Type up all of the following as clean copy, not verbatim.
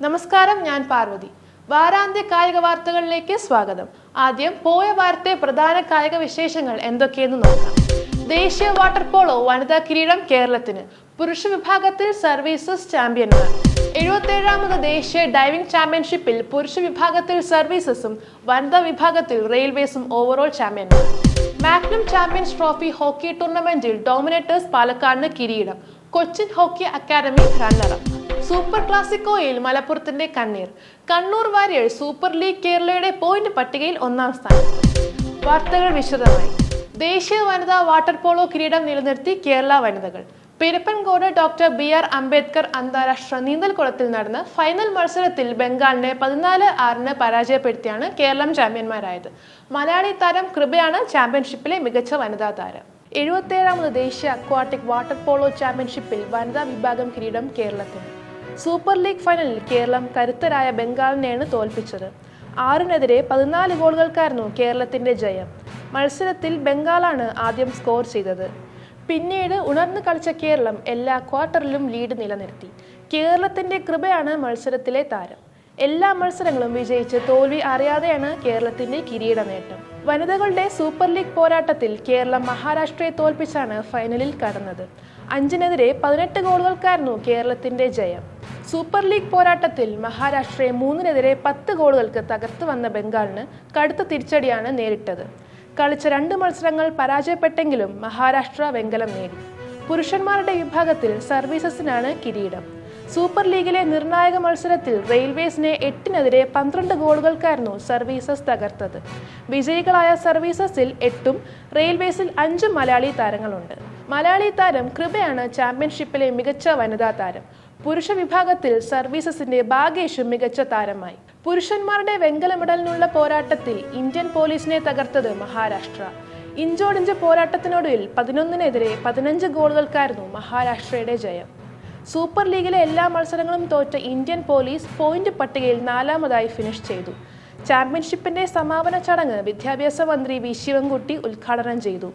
നമസ്കാരം, ഞാൻ പാർവതി. വാരാന്ത്യ കായിക വാർത്തകളിലേക്ക് സ്വാഗതം. ആദ്യം പോയ വാരത്തെ പ്രധാന കായിക വിശേഷങ്ങൾ എന്തൊക്കെയെന്ന് നോക്കാം. ദേശീയ വാട്ടർ പോളോ വനിതാ കിരീടം കേരളത്തിന്. പുരുഷ വിഭാഗത്തിൽ സർവീസസ് ചാമ്പ്യന്മാർ. 77ാമത് ദേശീയ ഡൈവിംഗ് ചാമ്പ്യൻഷിപ്പിൽ പുരുഷ വിഭാഗത്തിൽ സർവീസസും വനിതാ വിഭാഗത്തിൽ റെയിൽവേസും ഓവറോൾ ചാമ്പ്യന്മാർ. മാഗ്നം ചാമ്പ്യൻസ് ട്രോഫി ഹോക്കി ടൂർണമെന്റിൽ ഡോമിനേറ്റേഴ്സ് പാലക്കാടിന് കിരീടം. Cochin hockey academy runner up. Super ക്ലാസിക്കോയിൽ മലപ്പുറത്തിന്റെ കണ്ണീർ. കണ്ണൂർ വാരിയേഴ്സ് സൂപ്പർ ലീഗ് കേരളയുടെ പോയിന്റ് പട്ടികയിൽ 1ാം സ്ഥാനത്ത്. വാർത്തകൾ വിശദമായി. ദേശീയ വനിതാ വാട്ടർ പോളോ കിരീടം നിലനിർത്തി കേരള വനിതകൾ. Pirappancode doctor BR. അംബേദ്കർ അന്താരാഷ്ട്ര നീന്തൽക്കുളത്തിൽ നടന്ന ഫൈനൽ മത്സരത്തിൽ ബംഗാളിനെ 14-6 പരാജയപ്പെടുത്തിയാണ് കേരളം ചാമ്പ്യന്മാരായത്. മലയാളി താരം കൃപയാണ് ചാമ്പ്യൻഷിപ്പിലെ മികച്ച വനിതാ താരം. 77ാമത് ദേശീയ അക്വാട്ടിക് വാട്ടർ പോളോ ചാമ്പ്യൻഷിപ്പിൽ വനിതാ വിഭാഗം കിരീടം കേരളത്തിന്. സൂപ്പർ ലീഗ് ഫൈനലിൽ കേരളം കരുത്തരായ ബംഗാളിനെയാണ് തോൽപ്പിച്ചത്. 6-നെതിരെ 14 ഗോളുകൾക്കായിരുന്നു കേരളത്തിന്റെ ജയം. മത്സരത്തിൽ ബംഗാളാണ് ആദ്യം സ്കോർ ചെയ്തത്. പിന്നീട് ഉണർന്നു കളിച്ച കേരളം എല്ലാ ക്വാർട്ടറിലും ലീഡ് നിലനിർത്തി. കേരളത്തിന്റെ കൃപയാണ് മത്സരത്തിലെ താരം. എല്ലാ മത്സരങ്ങളും വിജയിച്ച് തോൽവി അറിയാതെയാണ് കേരളത്തിന്റെ കിരീട നേട്ടം. വനിതകളുടെ സൂപ്പർ ലീഗ് പോരാട്ടത്തിൽ കേരളം മഹാരാഷ്ട്രയെ തോൽപ്പിച്ചാണ് ഫൈനലിൽ കടന്നത്. 5-നെതിരെ 18 ഗോളുകൾക്കായിരുന്നു കേരളത്തിന്റെ ജയം. സൂപ്പർ ലീഗ് പോരാട്ടത്തിൽ മഹാരാഷ്ട്രയെ 3-നെതിരെ 10 ഗോളുകൾക്ക് തകർത്തു വന്ന ബംഗാളിന് കടുത്ത തിരിച്ചടിയാണ് നേരിട്ടത്. കളിച്ച 2 മത്സരങ്ങൾ പരാജയപ്പെട്ടെങ്കിലും മഹാരാഷ്ട്ര വെങ്കലം നേടി. പുരുഷന്മാരുടെ വിഭാഗത്തിൽ സർവീസസിനാണ് കിരീടം. സൂപ്പർ ലീഗിലെ നിർണായക മത്സരത്തിൽ റെയിൽവേസിനെ 8-നെതിരെ 12 ഗോളുകൾക്കായിരുന്നു സർവീസസ് തകർത്തത്. വിജയികളായ സർവീസസിൽ 8-ഉം റെയിൽവേസിൽ 5 മലയാളി താരങ്ങളുണ്ട്. മലയാളി താരം കൃപയാണ് ചാമ്പ്യൻഷിപ്പിലെ മികച്ച വനിതാ താരം. പുരുഷ വിഭാഗത്തിൽ സർവീസസിന്റെ ഭാഗ്യേഷും മികച്ച താരമായി. പുരുഷന്മാരുടെ വെങ്കല മെഡലിനുള്ള പോരാട്ടത്തിൽ ഇന്ത്യൻ പോലീസിനെ തകർത്തത് മഹാരാഷ്ട്ര. ഇഞ്ചോടിഞ്ച് പോരാട്ടത്തിനൊടുവിൽ 11-നെതിരെ 15 ഗോളുകൾക്കായിരുന്നു മഹാരാഷ്ട്രയുടെ ജയം. സൂപ്പർ ലീഗിലെ എല്ലാ മത്സരങ്ങളും തോറ്റ ഇന്ത്യൻ പോലീസ് പോയിന്റ് പട്ടികയിൽ 4ാമതായി ഫിനിഷ് ചെയ്തു. ചാമ്പ്യൻഷിപ്പിന്റെ സമാപന ചടങ്ങ് വിദ്യാഭ്യാസ മന്ത്രി വി ശിവൻകുട്ടി ഉദ്ഘാടനം ചെയ്തു.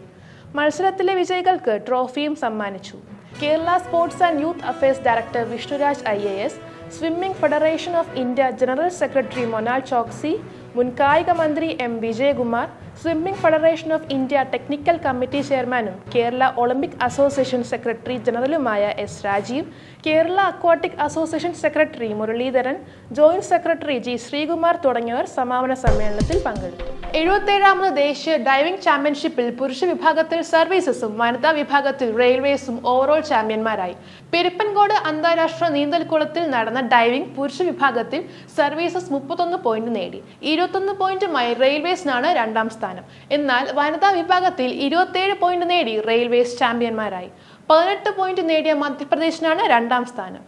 മത്സരത്തിലെ വിജയികൾക്ക് ട്രോഫിയും സമ്മാനിച്ചു. Kerala sports and youth affairs director Vishnuraj IAS, swimming federation of India general secretary Monal Choksi, മുൻ കായിക മന്ത്രി M. Vijayakumar, swimming federation of India technical committee ചെയർമാനും കേരള ഒളിമ്പിക് അസോസിയേഷൻ സെക്രട്ടറി ജനറലുമായ S. Rajeev, Kerala aquatic association secretary Muraleedharan, joint secretary G. Sreekumar തുടങ്ങിയവർ സമാപന സമ്മേളനത്തിൽ പങ്കെടുത്തു. 77ാമത് ദേശീയ ഡൈവിംഗ് ചാമ്പ്യൻഷിപ്പിൽ പുരുഷ വിഭാഗത്തിൽ സർവീസസും വനിതാ വിഭാഗത്തിൽ റെയിൽവേസും ഓവറോൾ ചാമ്പ്യന്മാരായി. പെരിപ്പൻകോട് അന്താരാഷ്ട്ര നീന്തൽക്കുളത്തിൽ നടന്ന ഡൈവിംഗ് പുരുഷ വിഭാഗത്തിൽ സർവീസസ് 31 പോയിന്റ് നേടി. 21 പോയിന്റുമായി റെയിൽവേസിനാണ് 2ാം സ്ഥാനം. എന്നാൽ വനിതാ വിഭാഗത്തിൽ 27 പോയിന്റ് നേടി റെയിൽവേസ് ചാമ്പ്യന്മാരായി. 18 പോയിന്റ് നേടിയ മധ്യപ്രദേശിനാണ് 2ാം സ്ഥാനം.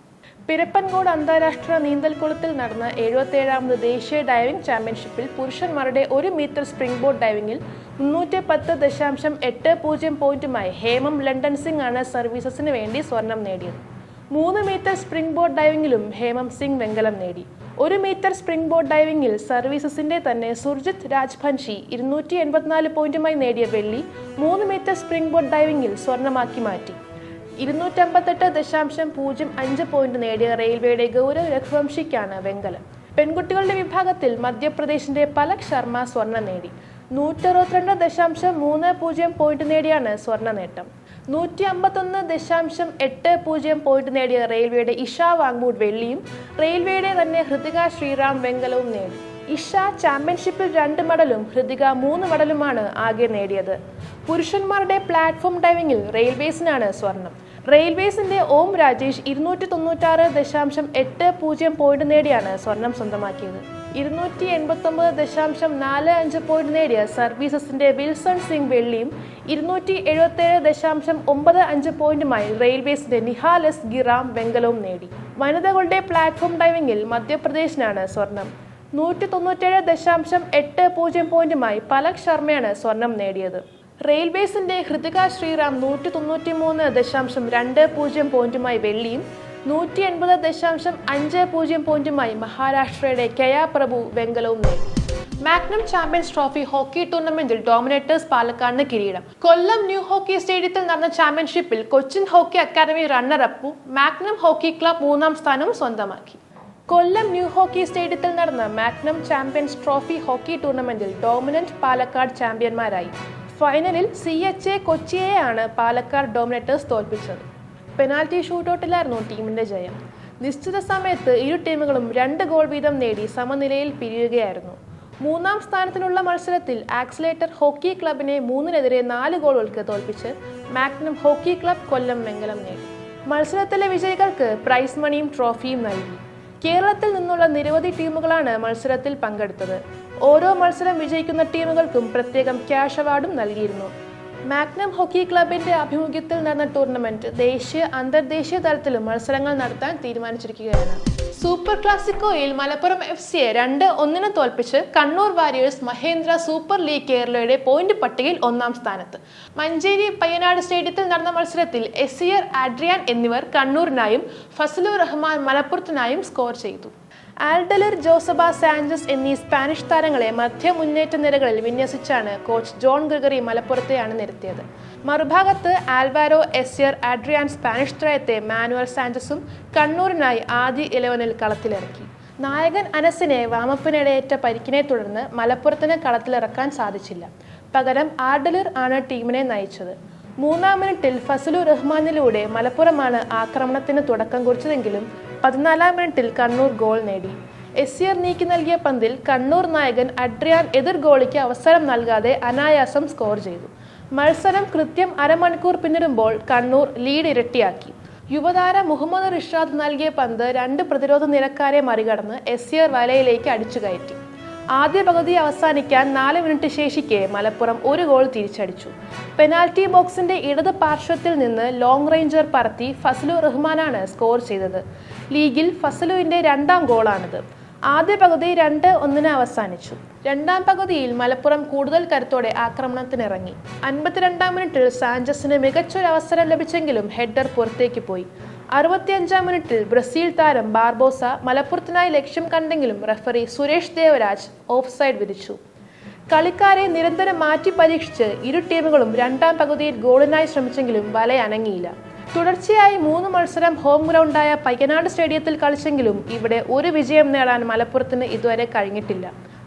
പിരപ്പൻകോട് അന്താരാഷ്ട്ര നീന്തൽക്കുളത്തിൽ നടന്ന 77ാമത് ദേശീയ ഡൈവിംഗ് ചാമ്പ്യൻഷിപ്പിൽ പുരുഷന്മാരുടെ 1 മീറ്റർ സ്പ്രിംഗ് ബോർഡ് ഡൈവിംഗിൽ 310.80 പോയിന്റുമായി ഹേമം ലണ്ടൻ സിംഗ് ആണ് സർവീസസിന് വേണ്ടി സ്വർണം നേടിയത്. 3 മീറ്റർ സ്പ്രിംഗ് ബോർഡ് ഡൈവിംഗിലും ഹേമം സിംഗ് വെങ്കലം നേടി. 1 മീറ്റർ സ്പ്രിംഗ് ബോർഡ് ഡൈവിംഗിൽ സർവീസസിന്റെ തന്നെ സുർജിത് രാജ്ഭൻഷി 284 പോയിന്റുമായി നേടിയ വെള്ളി 3 മീറ്റർ സ്പ്രിംഗ് ബോർഡ് ഡൈവിംഗിൽ സ്വർണമാക്കി മാറ്റി. 258.05 പോയിന്റ് നേടിയ റെയിൽവേയുടെ ഗൗരവ് രഘുവംശിക്കാണ് വെങ്കലം. പെൺകുട്ടികളുടെ വിഭാഗത്തിൽ മധ്യപ്രദേശിന്റെ പലക് ശർമ്മ സ്വർണം നേടി. 162.30 പോയിന്റ് നേടിയാണ് സ്വർണ്ണ നേട്ടം. 151.80 പോയിന്റ് നേടിയ റെയിൽവേയുടെ ഇഷ വാങ്മൂഡ് വെള്ളിയും റെയിൽവേയുടെ തന്നെ ഹൃതിക ശ്രീറാം വെങ്കലവും നേടി. ഇഷ ചാമ്പ്യൻഷിപ്പിൽ 2 മെഡലും ഹൃതിക 3 മെഡലുമാണ് ആകെ നേടിയത്. പുരുഷന്മാരുടെ പ്ലാറ്റ്ഫോം ഡൈവിംഗിൽ റെയിൽവേസിനാണ് സ്വർണം. റെയിൽവേസിന്റെ ഓം രാജേഷ് 296.80 പോയിന്റ് നേടിയാണ് സ്വർണം സ്വന്തമാക്കിയത്. 289.45 പോയിന്റ് നേടിയ സർവീസസിന്റെ വിൽസൺ സിംഗ് വെള്ളിയും 277.95 പോയിന്റുമായി റെയിൽവേസിന്റെ നിഹാൽ എസ് ഗിറാം വെങ്കലവും നേടി. വനിതകളുടെ പ്ലാറ്റ്ഫോം ഡൈവിംഗിൽ മധ്യപ്രദേശിനാണ് സ്വർണം. 197.80 പോയിന്റുമായി പലക് ശർമ്മയാണ് സ്വർണം നേടിയത്. റെയിൽവേസിന്റെ ഹൃതിക ശ്രീറാം 191.20 പോയിന്റുമായി വെള്ളിയും 180.50 പോയിന്റുമായി മഹാരാഷ്ട്രയുടെ കെയ പ്രഭു വെങ്കലവും നേടി. മാഗ്നം ചാമ്പ്യൻസ് ട്രോഫി ഹോക്കി ടൂർണമെന്റിൽ ഡോമിനേറ്റേഴ്സ് പാലക്കാടിന് കിരീടം. കൊല്ലം ന്യൂ ഹോക്കി സ്റ്റേഡിയത്തിൽ നടന്ന ചാമ്പ്യൻഷിപ്പിൽ കൊച്ചിൻ ഹോക്കി അക്കാദമി റണ്ണറപ്പും മാഗ്നം ഹോക്കി ക്ലബ് 3ാം സ്ഥാനവും സ്വന്തമാക്കി. കൊല്ലം ന്യൂ ഹോക്കി സ്റ്റേഡിയത്തിൽ നടന്ന മാഗ്നം ചാമ്പ്യൻസ് ട്രോഫി ഹോക്കി ടൂർണമെന്റിൽ ഡോമിനന്റ് പാലക്കാട് ചാമ്പ്യന്മാരായി. ഫൈനലിൽ CHA കൊച്ചിയെയാണ് പാലക്കാട് ഡോമിനേറ്റേഴ്സ് തോൽപ്പിച്ചത്. പെനാൽറ്റി ഷൂട്ടൌട്ടിലായിരുന്നു ടീമിന്റെ ജയം. നിശ്ചിത സമയത്ത് ഇരു ടീമുകളും 2 ഗോൾ വീതം നേടി സമനിലയിൽ പിരിയുകയായിരുന്നു. മൂന്നാം സ്ഥാനത്തിനുള്ള മത്സരത്തിൽ ആക്സിലേറ്റർ ഹോക്കി ക്ലബിനെ 3-നെതിരെ 4 ഗോളുകൾക്ക് തോൽപ്പിച്ച് മാഗ്നം ഹോക്കി ക്ലബ് കൊല്ലം വെങ്കലം നേടി. മത്സരത്തിലെ വിജയികൾക്ക് പ്രൈസ് മണിയും ട്രോഫിയും നൽകി. കേരളത്തിൽ നിന്നുള്ള നിരവധി ടീമുകളാണ് മത്സരത്തിൽ പങ്കെടുത്തത്. ഓരോ മത്സരം വിജയിക്കുന്ന ടീമുകൾക്കും പ്രത്യേകം ക്യാഷ് അവാർഡും നൽകിയിരുന്നു. മാഗ്നം ഹോക്കി ക്ലബിന്റെ ആഭിമുഖ്യത്തിൽ നടന്ന ടൂർണമെന്റ് ദേശീയ അന്തർദേശീയ തലത്തിലും മത്സരങ്ങൾ നടത്താൻ തീരുമാനിച്ചിരിക്കുകയാണ്. സൂപ്പർ ക്ലാസിക്കോയിൽ മലപ്പുറം FCയെ 2-1 തോൽപ്പിച്ച് Kannur warriors Mahendra super league കേരളയുടെ പോയിന്റ് പട്ടികയിൽ 1-ാം സ്ഥാനത്ത്. മഞ്ചേരി പയ്യനാട് സ്റ്റേഡിയത്തിൽ നടന്ന മത്സരത്തിൽ എസിയർ ആഡ്രിയാൻ എന്നിവർ കണ്ണൂരിനായും ഫസലുർ റഹ്മാൻ മലപ്പുറത്തിനായും സ്കോർ ചെയ്തു. ആൽഡലർ, ജോസബ സാഞ്ചസ് എന്നീ സ്പാനിഷ് താരങ്ങളെ മധ്യ മുന്നേറ്റ നിരകളിൽ വിന്യസിച്ചാണ് കോച്ച് ജോൺ ഗ്രിഗറി മലപ്പുറത്തെ അണിനിരത്തിയത്. മറുഭാഗത്ത് ആൽവാരോ, എസിയർ ആഡ്രിയാൻ സ്പാനിഷ് ത്രയത്തെ മാനുവൽ സാഞ്ചസും കണ്ണൂരിനായി ആദ്യ 11-ൽ കളത്തിലിറക്കി. നായകൻ അനസിനെ വാമപ്പിനിടയേറ്റ പരിക്കിനെ തുടർന്ന് മലപ്പുറത്തിന് കളത്തിലിറക്കാൻ സാധിച്ചില്ല. പകരം ആൽഡലർ ആണ് ടീമിനെ നയിച്ചത്. 3-ാം മിനിറ്റിൽ ഫസലുർ റഹ്മാനിലൂടെ മലപ്പുറമാണ് ആക്രമണത്തിന് തുടക്കം കുറിച്ചതെങ്കിലും 14-ാം മിനിറ്റിൽ കണ്ണൂർ ഗോൾ നേടി. എസിയർ നീക്കി നൽകിയ പന്തിൽ കണ്ണൂർ നായകൻ അഡ്രിയാൻ എതിർ ഗോളിക്ക് അവസരം നൽകാതെ അനായാസം സ്കോർ ചെയ്തു. മത്സരം കൃത്യം അരമണിക്കൂർ പിന്നിടുമ്പോൾ കണ്ണൂർ ലീഡ് ഇരട്ടിയാക്കി. യുവതാര മുഹമ്മദ് റിഷാദ് നൽകിയ പന്ത് 2 പ്രതിരോധ നിരക്കാരെ മറികടന്ന് എസിയർ വലയിലേക്ക് അടിച്ചു കയറ്റി. ആദ്യ പകുതി അവസാനിക്കാൻ 4 മിനിറ്റ് ശേഷിക്കെ മലപ്പുറം 1 ഗോൾ തിരിച്ചടിച്ചു. പെനാൽറ്റി ബോക്സിന്റെ ഇടത് പാർശ്വത്തിൽ നിന്ന് ലോങ് റേഞ്ചർ പറത്തി ഫസലുർ റഹ്മാനാണ് സ്കോർ ചെയ്തത്. ലീഗിൽ ഫസലുവിന്റെ 2-ാം ഗോളാണിത്. ആദ്യ പകുതി 2-1 അവസാനിച്ചു. 2-ാം പകുതിയിൽ മലപ്പുറം കൂടുതൽ കരുത്തോടെ ആക്രമണത്തിനിറങ്ങി. 52-ാം മിനിറ്റിൽ സാഞ്ചസിന് മികച്ചൊരു അവസരം ലഭിച്ചെങ്കിലും ഹെഡർ പുറത്തേക്ക് പോയി. 65-ാം മിനിറ്റിൽ ബ്രസീൽ താരം ബാർബോസ മലപ്പുറത്തിനായി ലക്ഷ്യം കണ്ടെങ്കിലും referee Suresh Devaraj offside വിധിച്ചു. കളിക്കാരെ നിരന്തരം മാറ്റി പരീക്ഷിച്ച് ഇരു ടീമുകളും 2-ാം പകുതിയിൽ ഗോളിനായി ശ്രമിച്ചെങ്കിലും വല അനങ്ങിയില്ല. തുടർച്ചയായി 3 മത്സരം ഹോം ഗ്രൗണ്ടായ പയ്യനാട് സ്റ്റേഡിയത്തിൽ കളിച്ചെങ്കിലും ഇവിടെ ഒരു വിജയം നേടാൻ മലപ്പുറത്തിന് ഇതുവരെ കഴിഞ്ഞിട്ടില്ല.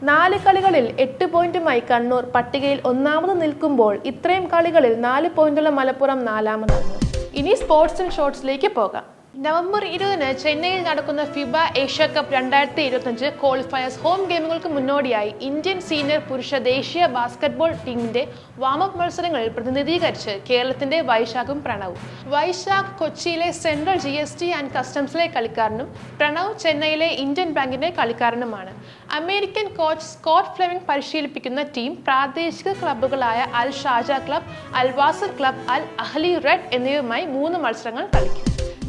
4 കളികളിൽ 8 പോയിന്റുമായി കണ്ണൂർ പട്ടികയിൽ 1-ാമത് നിൽക്കുമ്പോൾ ഇത്രയും കളികളിൽ 4 പോയിന്റുള്ള മലപ്പുറം 4-ാമതാണ്. ഇനി സ്പോർട്സ് ആൻഡ് ഷോർട്സിലേക്ക് പോകാം. നവംബർ 20-ന് ചെന്നൈയിൽ നടക്കുന്ന ഫിബ ഏഷ്യ കപ്പ് 2025 ക്വാളിഫയേഴ്സ് ഹോം ഗെയിമുകൾക്ക് മുന്നോടിയായി ഇന്ത്യൻ സീനിയർ പുരുഷ ദേശീയ ബാസ്കറ്റ്ബോൾ ടീമിന്റെ വാമപ്പ് മത്സരങ്ങളിൽ പ്രതിനിധീകരിച്ച് കേരളത്തിന്റെ വൈശാഖും പ്രണവും. വൈശാഖ് കൊച്ചിയിലെ സെൻട്രൽ GST ആൻഡ് കസ്റ്റംസിലെ കളിക്കാരനും പ്രണവ് ചെന്നൈയിലെ ഇന്ത്യൻ ബാങ്കിന്റെ കളിക്കാരനുമാണ്. അമേരിക്കൻ കോച്ച് സ്കോട്ട് ഫ്ലെമിംഗ് പരിശീലിപ്പിക്കുന്ന ടീം പ്രാദേശിക ക്ലബ്ബുകളായ Al Sharjah club, Al Wasl club, Al Ahli red എന്നിവയുമായി 3 മത്സരങ്ങൾ കളിക്കും.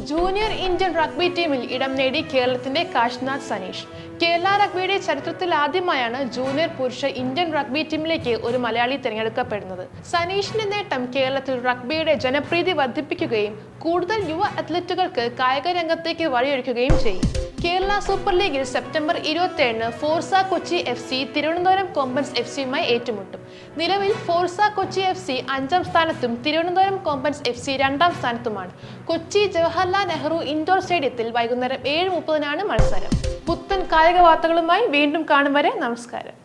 ജൂനിയർ ഇന്ത്യൻ റഗ്ബി ടീമിൽ ഇടം നേടി കേരളത്തിന്റെ കാശ്നാഥ് സനീഷ്. കേരള റഗ്ബിയുടെ ചരിത്രത്തിൽ ആദ്യമായാണ് ജൂനിയർ പുരുഷ ഇന്ത്യൻ റഗ്ബി ടീമിലേക്ക് ഒരു മലയാളി തിരഞ്ഞെടുക്കപ്പെടുന്നത്. സനീഷിന്റെ നേട്ടം കേരളത്തിൽ റഗ്ബിയുടെ ജനപ്രീതി വർദ്ധിപ്പിക്കുകയും കൂടുതൽ യുവ അത്ലറ്റുകൾക്ക് കായിക രംഗത്തേക്ക് വഴിയൊരുക്കുകയും ചെയ്യും. കേരള സൂപ്പർ ലീഗിൽ സെപ്റ്റംബർ 27-ന് ഫോർസ കൊച്ചി FC തിരുവനന്തപുരം കോമ്പൻസ് FCയുമായി ഏറ്റുമുട്ടും. നിലവിൽ ഫോർസ കൊച്ചി FC 5-ാം സ്ഥാനത്തും തിരുവനന്തപുരം കോമ്പൻസ് FC 2-ാം സ്ഥാനത്തുമാണ്. കൊച്ചി ജവഹർലാൽ നെഹ്റു ഇൻഡോർ സ്റ്റേഡിയത്തിൽ വൈകുന്നേരം 7:30-നാണ് മത്സരം. പുത്തൻ കായിക വാർത്തകളുമായി വീണ്ടും കാണും വരെ നമസ്കാരം.